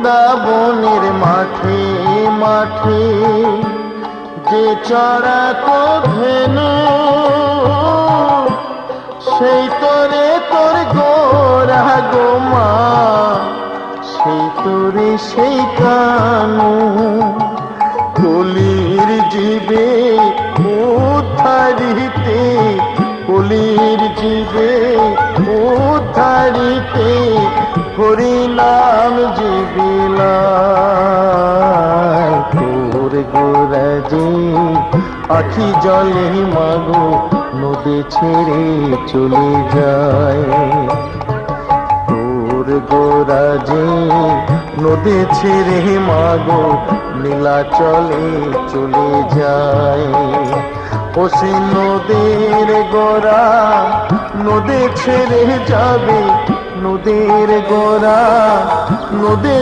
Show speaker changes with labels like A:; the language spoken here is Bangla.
A: বৃন্দাবনের মাঠে মাঠে যে চড়াতো ধেনু, সেই তোরে তোর গোরা গো মা, সেই তোরে সেই কানু। কলির জীবে উদ্ধারিতে, কলির জীবে উদ্ধারিতে হরি নাম জীবিলায়। তোর গোরাজে আখি জলে মাগো নদী ছেড়ে চলে যায়। তোর গোরাজে নদী ছেড়ে মাগো নীলাচলে চলে যায়। ওসি নদীর গোরা নদী ছেড়ে যাবে, নদীর গোরা নদী